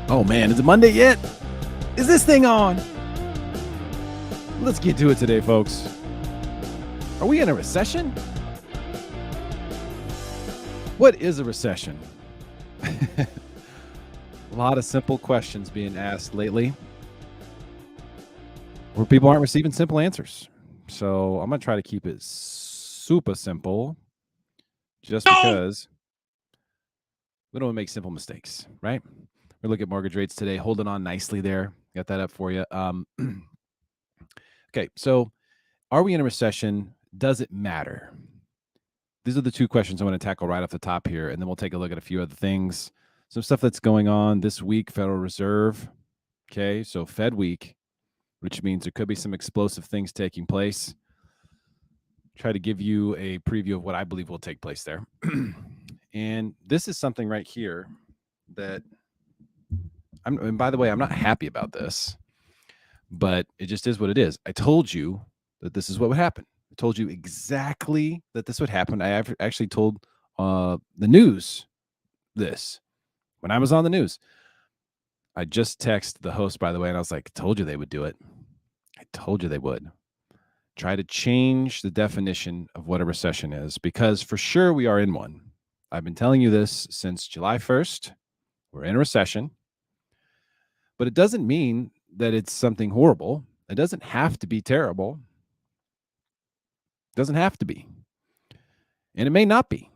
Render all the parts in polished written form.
Oh man, is it Monday yet? Is this thing on? Let's get to it today, folks. Are we in a recession? What is a recession? A lot of simple questions being asked lately where people aren't receiving simple answers. So I'm going to try to keep it super simple just because we don't want to make simple mistakes, right? We look at mortgage rates today, holding on nicely there. Got that up for you. Okay, so are we in a recession? Does it matter? These are the two questions I want to tackle right off the top here, and then we'll take a look at a few other things. Some stuff that's going on this week, Federal Reserve. Okay, so Fed week, which means there could be some explosive things taking place. Try to give you a preview of what I believe will take place there. And this is something right here that and by the way, I'm not happy about this, but it just is what it is. I told you that this is what would happen. I told you exactly that this would happen. I actually told the news this when I was on the news. I just texted the host, by the way, and I was like, told you they would do it. I told you they would. Try to change the definition of what a recession is, because for sure we are in one. I've been telling you this since July 1st. We're in a recession, but it doesn't mean that it's something horrible. It doesn't have to be terrible. It doesn't have to be. And it may not be.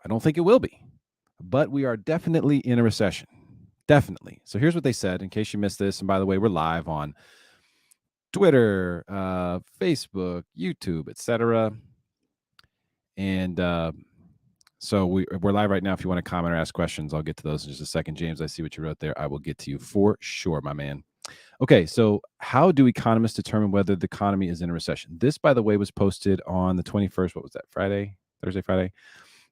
I don't think it will be. But we are definitely in a recession. Definitely. So here's what they said, in case you missed this. And by the way, we're live on Twitter, Facebook, YouTube, etc. And so we're live right now. If you want to comment or ask questions, I'll get to those in just a second. James, I see what you wrote there. I will get to you for sure, my man. Okay, so how do economists determine whether the economy is in a recession? This, by the way, was posted on the 21st. What was that? Thursday, Friday.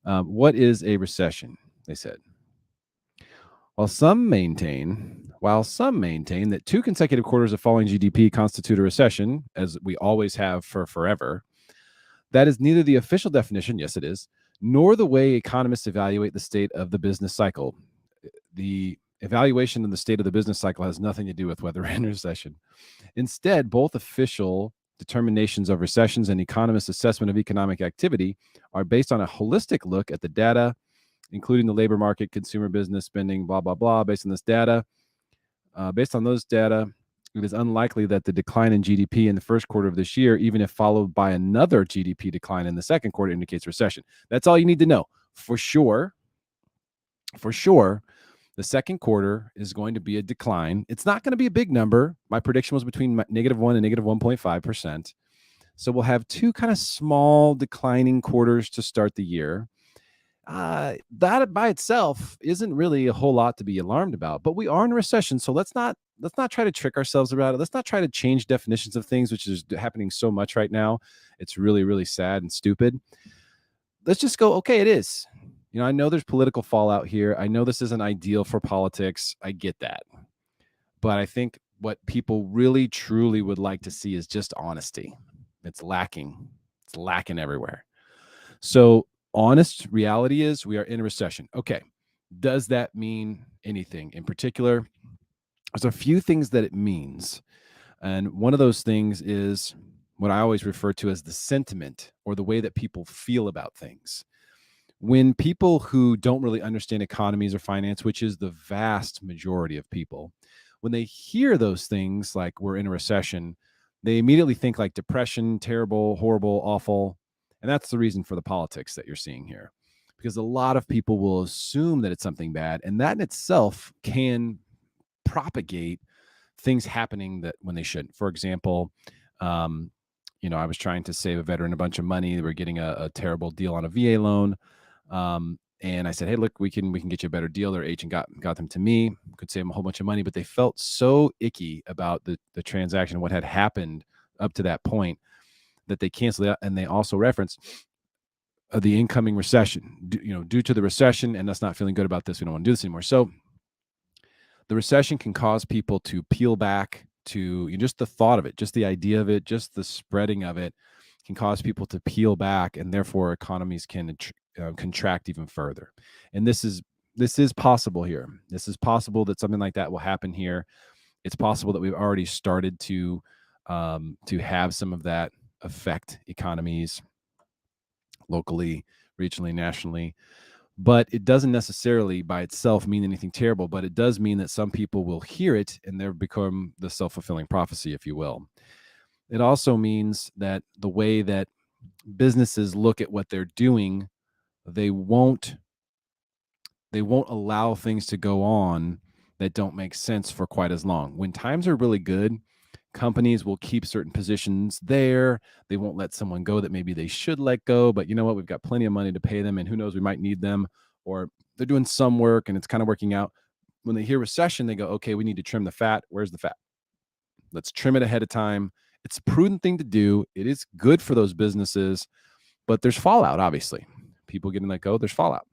What is a recession? They said. While some maintain that 2 consecutive quarters of falling GDP constitute a recession, as we always have for forever, that is neither the official definition, yes it is, nor the way economists evaluate the state of the business cycle. The evaluation of the state of the business cycle has nothing to do with whether we're in a recession. Instead, both official determinations of recessions and economists' assessment of economic activity are based on a holistic look at the data, including the labor market, consumer business spending, blah, blah, blah. Based on those data, it is unlikely that the decline in GDP in the first quarter of this year, even if followed by another GDP decline in the second quarter, indicates recession. That's all you need to know. For sure, the second quarter is going to be a decline. It's not going to be a big number. My prediction was between -1 and -1.5%. So we'll have 2 kind of small declining quarters to start the year. That by itself isn't really a whole lot to be alarmed about, but we are in a recession. So let's not try to trick ourselves about it. Let's not try to change definitions of things, which is happening so much right now. It's really, really sad and stupid. Let's just go, okay, it is. You know, I know there's political fallout here. I know this isn't ideal for politics. I get that. But I think what people really, truly would like to see is just honesty. It's lacking. It's lacking everywhere. So honest reality is we are in a recession. Okay. Does that mean anything in particular? There's a few things that it means. And one of those things is what I always refer to as the sentiment, or the way that people feel about things. When people who don't really understand economies or finance, which is the vast majority of people, when they hear those things like we're in a recession, they immediately think like depression, terrible, horrible, awful. And that's the reason for the politics that you're seeing here, because a lot of people will assume that it's something bad, and that in itself can propagate things happening that when they shouldn't. For example, I was trying to save a veteran a bunch of money. They were getting a terrible deal on a VA loan. And I said, hey, look, we can get you a better deal. Their agent got them to me, could save them a whole bunch of money, but they felt so icky about the transaction, what had happened up to that point, that they canceled it. And they also referenced the incoming recession, due to the recession and us not feeling good about this. We don't want to do this anymore. So the recession can cause people to peel back to just the thought of it, just the idea of it, just the spreading of it can cause people to peel back, and therefore economies can contract even further. And this is this is possible here. This is possible that something like that will happen here. It's possible that we've already started to have some of that affect economies locally, regionally, nationally. But it doesn't necessarily by itself mean anything terrible, but it does mean that some people will hear it and they've become the self-fulfilling prophecy, if you will. It also means that the way that businesses look at what they're doing, they won't allow things to go on that don't make sense for quite as long. When times are really good, companies will keep certain positions there. They won't let someone go that maybe they should let go, but you know what? We've got plenty of money to pay them, and who knows, we might need them, or they're doing some work and it's kind of working out. When they hear recession, they go, okay, we need to trim the fat. Where's the fat? Let's trim it ahead of time. It's a prudent thing to do. It is good for those businesses, but there's fallout, obviously. People getting let go, there's fallout.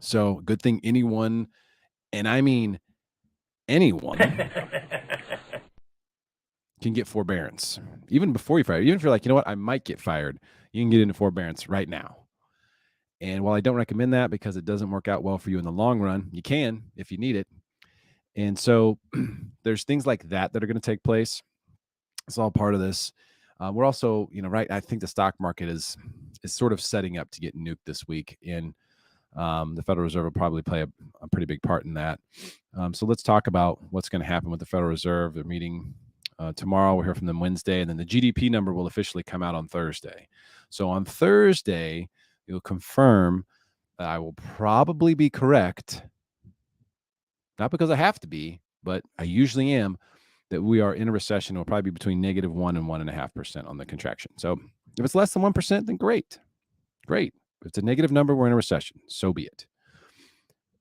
So good thing anyone, and I mean anyone, can get forbearance. Even before you fire, even if you're like, you know what, I might get fired, you can get into forbearance right now. And while I don't recommend that because it doesn't work out well for you in the long run, you can if you need it. And so there's things like that that are going to take place. It's all part of this. We're also, right, I think the stock market is sort of setting up to get nuked this week. And the Federal Reserve will probably play a pretty big part in that. So let's talk about what's going to happen with the Federal Reserve. They're meeting tomorrow. We'll hear from them Wednesday, and then the GDP number will officially come out on Thursday. So on Thursday, you'll confirm that I will probably be correct, not because I have to be, but I usually am, that we are in a recession. It'll probably be between -1% and 1.5% on the contraction. So if it's less than 1%, then great. If it's a negative number, we're in a recession. So be it.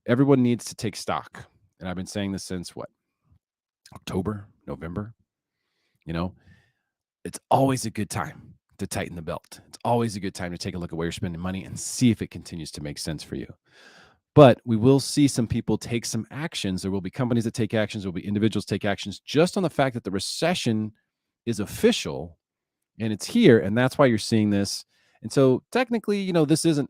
Everyone needs to take stock. And I've been saying this since what? October, November. It's always a good time to tighten the belt. It's always a good time to take a look at where you're spending money and see if it continues to make sense for you. But we will see some people take some actions. There will be companies that take actions. There will be individuals take actions just on the fact that the recession is official and it's here. And that's why you're seeing this. And so technically, this isn't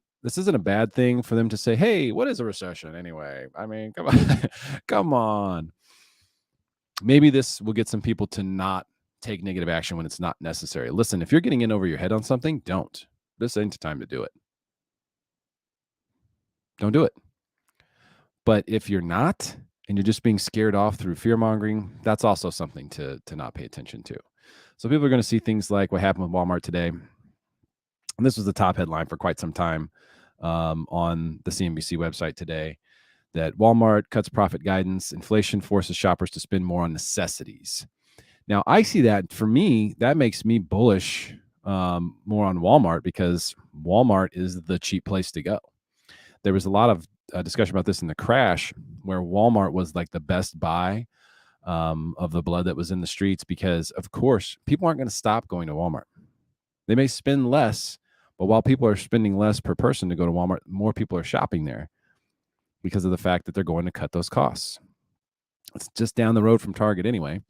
a bad thing for them to say, hey, what is a recession anyway? I mean, come on. Come on. Maybe this will get some people to not take negative action when it's not necessary. Listen, if you're getting in over your head on something, don't. This ain't the time to do it. Don't do it. But if you're not, and you're just being scared off through fear mongering, that's also something to not pay attention to. So people are going to see things like what happened with Walmart today. And this was the top headline for quite some time on the CNBC website today, that Walmart cuts profit guidance, inflation forces shoppers to spend more on necessities. Now, I see that, for me, that makes me bullish more on Walmart, because Walmart is the cheap place to go. There was a lot of discussion about this in the crash, where Walmart was like the best buy of the blood that was in the streets, because, of course, people aren't going to stop going to Walmart. They may spend less, but while people are spending less per person to go to Walmart, more people are shopping there because of the fact that they're going to cut those costs. It's just down the road from Target anyway.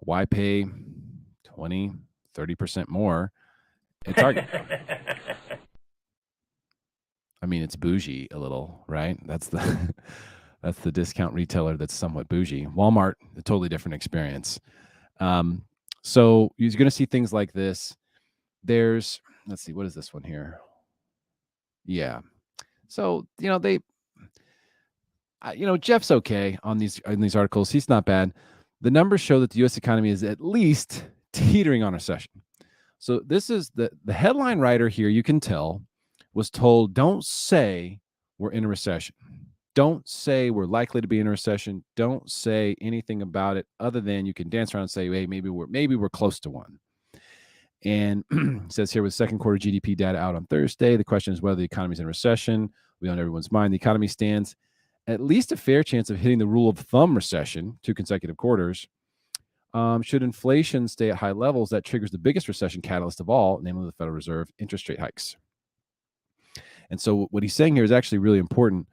Why pay 20, 30% more at Target? I mean, it's bougie a little, right? That's the discount retailer that's somewhat bougie. Walmart, a totally different experience. So you're going to see things like this. Let's see, what is this one here? Yeah. So, Jeff's okay on these articles. He's not bad. The numbers show that the U.S. economy is at least teetering on recession. So this is the headline writer here, you can tell, was told, don't say we're in a recession. Don't say we're likely to be in a recession. Don't say anything about it other than you can dance around and say, hey, maybe we're close to one. And it says here, with second quarter GDP data out on Thursday, the question is whether the economy is in recession. We on everyone's mind. The economy stands at least a fair chance of hitting the rule of thumb recession, 2 consecutive quarters. Should inflation stay at high levels, that triggers the biggest recession catalyst of all, namely the Federal Reserve interest rate hikes. And so what he's saying here is actually really important,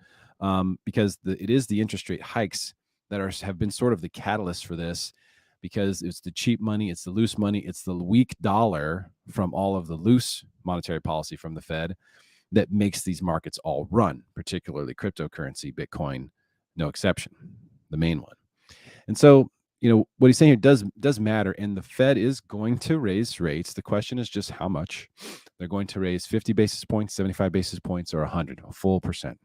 because it is the interest rate hikes that have been sort of the catalyst for this, because it's the cheap money, it's the loose money, it's the weak dollar from all of the loose monetary policy from the Fed. that makes these markets all run, particularly cryptocurrency, Bitcoin, no exception, the main one. And so, what he's saying here does matter, and the Fed is going to raise rates. The question is just how much. They're going to raise 50 basis points, 75 basis points, or 100, a full percent.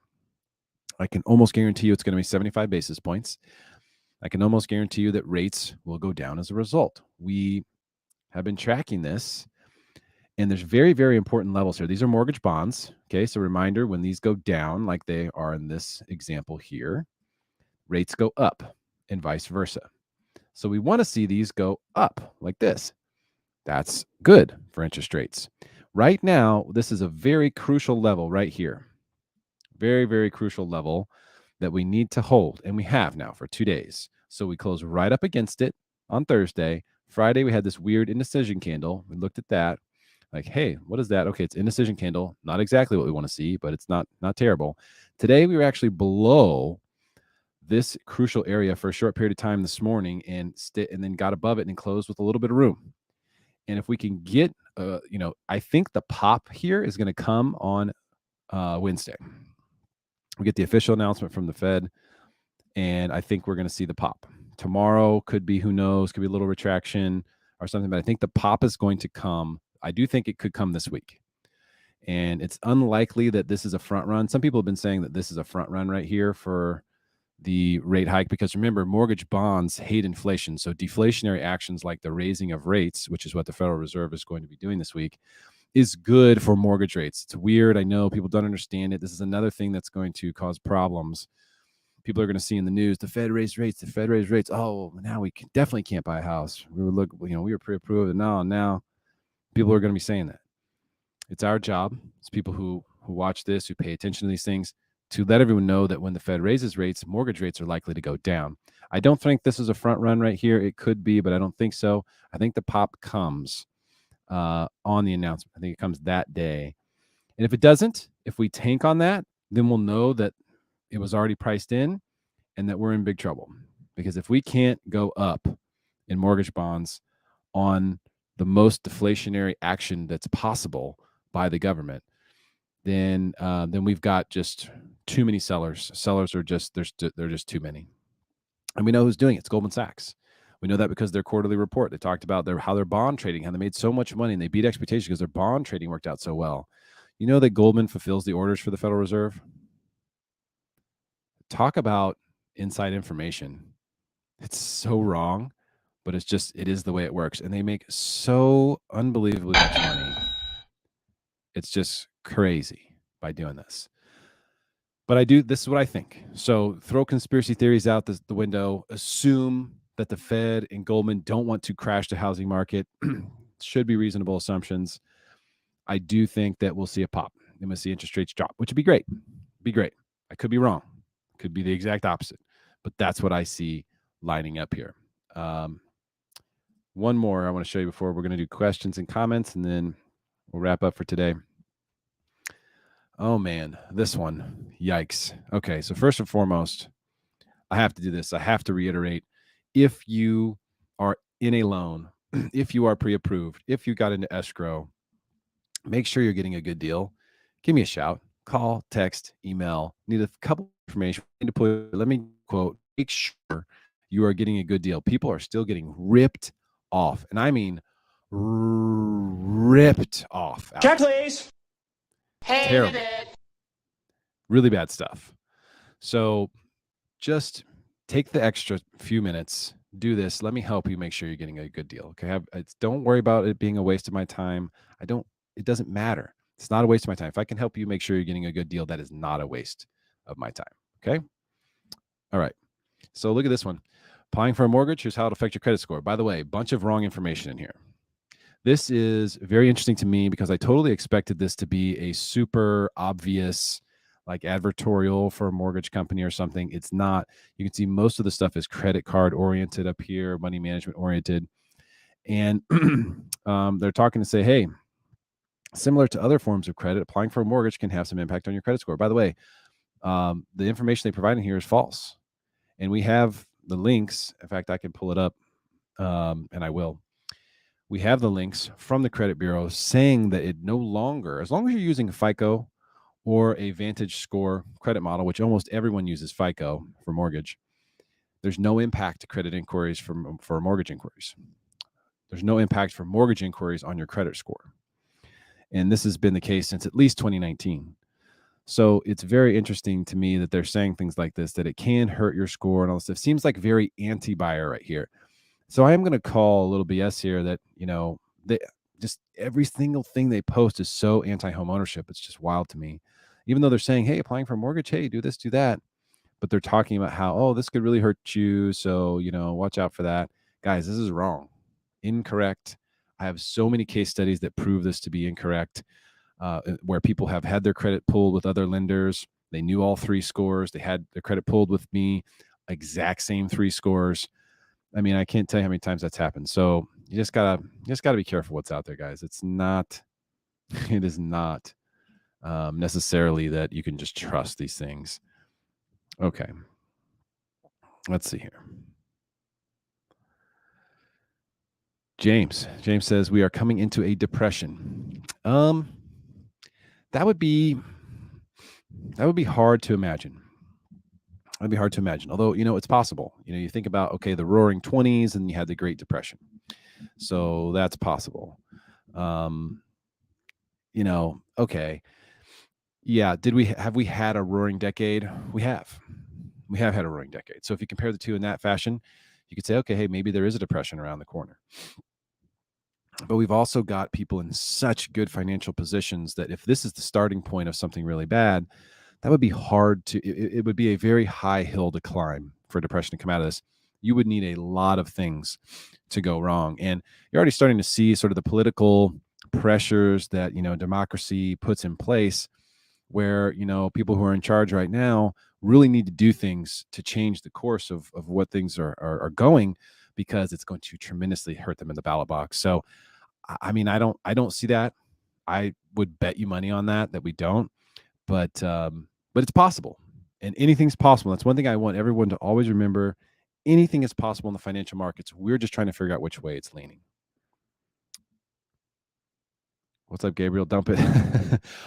I can almost guarantee you it's going to be 75 basis points. I can almost guarantee you that rates will go down as a result. We have been tracking this, and there's very, very important levels here. These are mortgage bonds. Okay, so reminder, when these go down, like they are in this example here, rates go up and vice versa. So we want to see these go up like this. That's good for interest rates. Right now, this is a very crucial level right here. Very, very crucial level that we need to hold, and we have now for 2 days. So we close right up against it on Thursday. Friday, we had this weird indecision candle. We looked at that. Like, hey, what is that? Okay, it's indecision candle. Not exactly what we want to see, but it's not terrible. Today, we were actually below this crucial area for a short period of time this morning, and then got above it and closed with a little bit of room. And if we can get, I think the pop here is going to come on Wednesday. We get the official announcement from the Fed, and I think we're going to see the pop. Tomorrow could be, who knows, could be a little retraction or something, but I think the pop is going to come. I do think it could come this week. And it's unlikely that this is a front run. Some people have been saying that this is a front run right here for the rate hike, because remember, mortgage bonds hate inflation. So deflationary actions like the raising of rates, which is what the Federal Reserve is going to be doing this week, is good for mortgage rates. It's weird. I know people don't understand it. This is another thing that's going to cause problems. People are going to see in the news, the Fed raised rates, the Fed raised rates. Oh, now we definitely can't buy a house. We were pre-approved, and now people are going to be saying that. It's our job, it's people who watch this, who pay attention to these things, to let everyone know that when the Fed raises rates, mortgage rates are likely to go down. I don't think this is a front run right here. It could be, but I don't think so. I think the pop comes on the announcement. I think it comes that day. And if it doesn't, if we tank on that, then we'll know that it was already priced in and that we're in big trouble. Because if we can't go up in mortgage bonds on the most deflationary action that's possible by the government, then we've got just too many sellers. Sellers are just they're just too many, and we know who's doing it. It's Goldman Sachs. We know that because their quarterly report, they talked about how their bond trading, how they made so much money, and they beat expectations because their bond trading worked out so well. You know that Goldman fulfills the orders for the Federal Reserve. Talk about inside information. It's so wrong, but it is the way it works, and they make so unbelievably much money. It's just crazy by doing this. But this is what I think. So throw conspiracy theories out the window. Assume that the Fed and Goldman don't want to crash the housing market. Should be reasonable assumptions. I do think that we'll see a pop. And we'll see interest rates drop, which would be great. Be great. I could be wrong. Could be the exact opposite. But that's what I see lining up here. One more I want to show you before we're going to do questions and comments, and then we'll wrap up for today. Oh, man, this one. Yikes. Okay, so first and foremost, I have to do this. I have to reiterate, if you are in a loan, if you are pre-approved, if you got into escrow, make sure you're getting a good deal. Give me a shout. Call, text, email. Need a couple of information. Let me quote, make sure you are getting a good deal. People are still getting ripped off. And I mean ripped off. Check, please. Terrible. Really bad stuff. So just take the extra few minutes, do this. Let me help you make sure you're getting a good deal. Okay. Don't worry about it being a waste of my time. It doesn't matter. It's not a waste of my time. If I can help you make sure you're getting a good deal, that is not a waste of my time. Okay. All right. So look at this one. Applying for a mortgage. Here's how it'll affect your credit score. By the way, a bunch of wrong information in here. This is very interesting to me because I totally expected this to be a super obvious, like advertorial for a mortgage company or something. It's not. You can see most of the stuff is credit card oriented up here, money management oriented. And they're talking to say, hey, similar to other forms of credit, applying for a mortgage can have some impact on your credit score. By the way, the information they provide in here is false. And we have the links. In fact, I can pull it up, and I will. We have the links from the credit bureau saying that it no longer, as long as you're using FICO or a Vantage score credit model, which almost everyone uses FICO for mortgage, there's no impact to credit inquiries for mortgage inquiries. There's no impact for mortgage inquiries on your credit score. And this has been the case since at least 2019. So it's very interesting to me that they're saying things like this, that it can hurt your score and all this stuff. Seems like very anti-buyer right here. So I am going to call a little BS here that, they just every single thing they post is so anti-home ownership. It's just wild to me. Even though they're saying, hey, applying for a mortgage, hey, do this, do that. But they're talking about how, oh, this could really hurt you. So, watch out for that. Guys, this is wrong. Incorrect. I have so many case studies that prove this to be incorrect, where people have had their credit pulled with other lenders. They knew all 3 scores. They had their credit pulled with me, exact same 3 scores. I mean, I can't tell you how many times that's happened. So you just gotta be careful what's out there, guys. It is not necessarily that you can just trust these things. Okay. Let's see here. James says we are coming into a depression. That would be hard to imagine. That'd be hard to imagine. Although, it's possible. You think about, okay, the roaring 20s and you had the Great Depression. So that's possible. Okay. Yeah, have we had a roaring decade? We have had a roaring decade. So if you compare the two in that fashion, you could say, okay, hey, maybe there is a depression around the corner. But we've also got people in such good financial positions that if this is the starting point of something really bad, that would be hard to, it would be a very high hill to climb for depression to come out of this. You would need a lot of things to go wrong. And you're already starting to see sort of the political pressures that, democracy puts in place, where, people who are in charge right now really need to do things to change the course of what things are going, because it's going to tremendously hurt them in the ballot box. So, I mean, I don't see that. I would bet you money on that we don't, but it's possible, and anything's possible. That's one thing I want everyone to always remember. Anything is possible in the financial markets. We're just trying to figure out which way it's leaning. What's up, Gabriel? Dump it.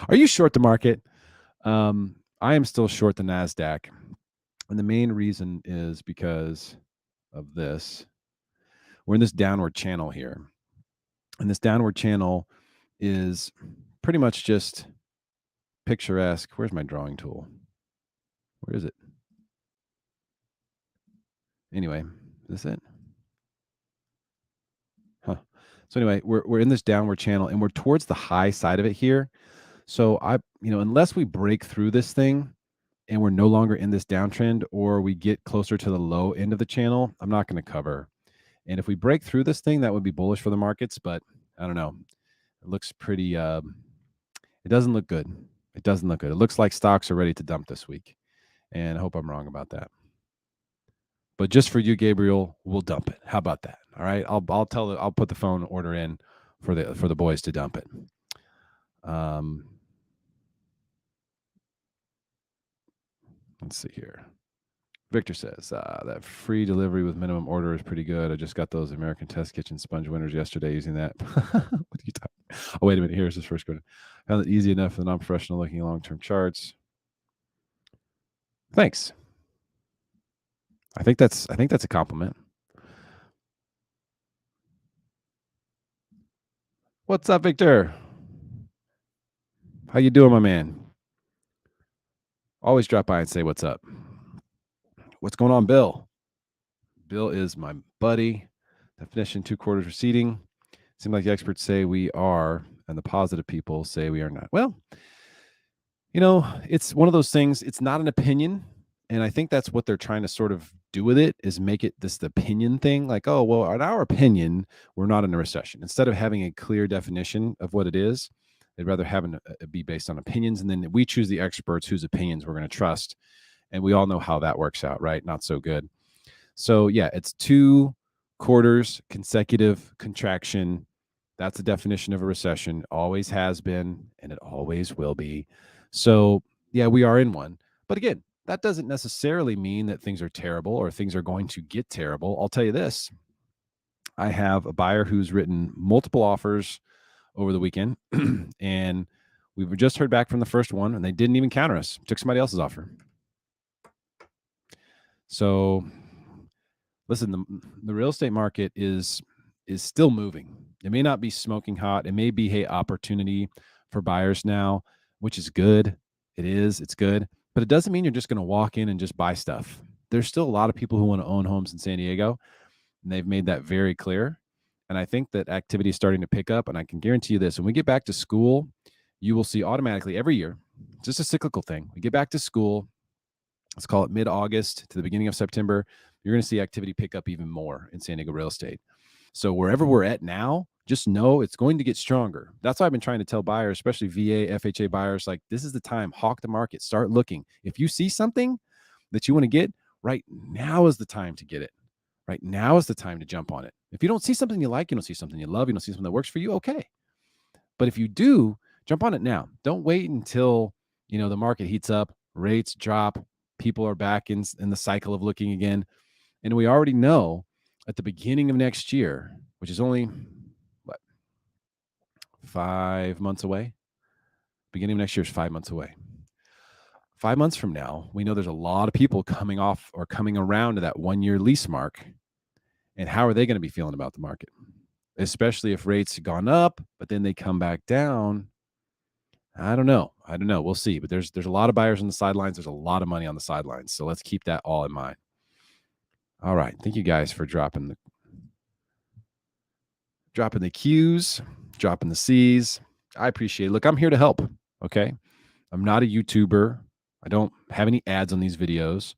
Are you short the market? I am still short the NASDAQ. And the main reason is because of this. We're in this downward channel here. And this downward channel is pretty much just picturesque. Where's my drawing tool? Where is it? Anyway, is this it? Huh. So anyway, we're in this downward channel and we're towards the high side of it here. So unless we break through this thing and we're no longer in this downtrend, or we get closer to the low end of the channel, I'm not going to cover. And if we break through this thing, that would be bullish for the markets, but I don't know. It looks pretty, it doesn't look good. It doesn't look good. It looks like stocks are ready to dump this week. And I hope I'm wrong about that. But just for you, Gabriel, we'll dump it. How about that? All right. I'll put the phone order in for the boys to dump it. Let's see here. Victor says that free delivery with minimum order is pretty good. I just got those American Test Kitchen sponge winners yesterday using that. What are you talking? Oh, wait a minute. Here's this first one. Found it easy enough for the non-professional looking long-term charts. Thanks. I think that's a compliment. What's up, Victor? How you doing, my man? Always drop by and say what's up. What's going on, Bill? Bill is my buddy. Definition: 2 quarters receding. Seems like the experts say we are, and the positive people say we are not. Well, it's one of those things. It's not an opinion. And I think that's what they're trying to sort of do with it, is make it this opinion thing. Like, oh, well, in our opinion, we're not in a recession. Instead of having a clear definition of what it is, they'd rather have it be based on opinions. And then we choose the experts whose opinions we're going to trust. And we all know how that works out, right? Not so good. So yeah, it's 2 quarters consecutive contraction. That's the definition of a recession. Always has been, and it always will be. So yeah, we are in one. But again, that doesn't necessarily mean that things are terrible or things are going to get terrible. I'll tell you this. I have a buyer who's written multiple offers over the weekend, and We've just heard back from the first one, and they didn't even counter us. Took somebody else's offer. So, listen, the real estate market is still moving. It may not be smoking hot. It may be a opportunity for buyers now, which is good. It's good. But it doesn't mean you're just going to walk in and just buy stuff. There's still a lot of people who want to own homes in San Diego, and they've made that very clear. And I think that activity is starting to pick up. And I can guarantee you this: when we get back to school, you will see automatically every year, just a cyclical thing. We get back to school, let's call it mid-August to the beginning of September, you're going to see activity pick up even more in San Diego real estate. So wherever we're at now, just know it's going to get stronger. That's why I've been trying to tell buyers, especially VA, FHA buyers, like, this is the time. Hawk the market. Start looking. If you see something that you want to get, right now is the time to get it. Right now is the time to jump on it. If you don't see something you like, you don't see something you love, you don't see something that works for you, okay. But if you do, jump on it now. Don't wait until, the market heats up, rates drop, people are back in the cycle of looking again. And we already know at the beginning of next year, which is only 5 months away. Beginning of next year is 5 months away. 5 months from now, we know there's a lot of people coming off or coming around to that 1-year lease mark. And how are they going to be feeling about the market? Especially if rates have gone up, but then they come back down. I don't know. We'll see. But there's a lot of buyers on the sidelines. There's a lot of money on the sidelines. So let's keep that all in mind. All right. Thank you guys for dropping the Q's, dropping the C's. I appreciate it. Look, I'm here to help. Okay. I'm not a YouTuber. I don't have any ads on these videos.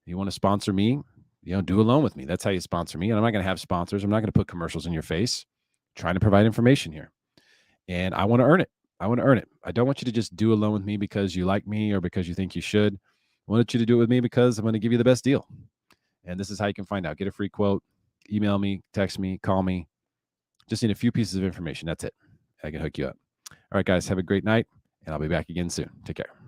You want to sponsor me, do a loan with me. That's how you sponsor me. And I'm not going to have sponsors. I'm not going to put commercials in your face. I'm trying to provide information here. And I want to earn it. I don't want you to just do a loan with me because you like me or because you think you should. I want you to do it with me because I'm going to give you the best deal. And this is how you can find out. Get a free quote, email me, text me, call me. Just need a few pieces of information. That's it. I can hook you up. All right, guys, have a great night, and I'll be back again soon. Take care.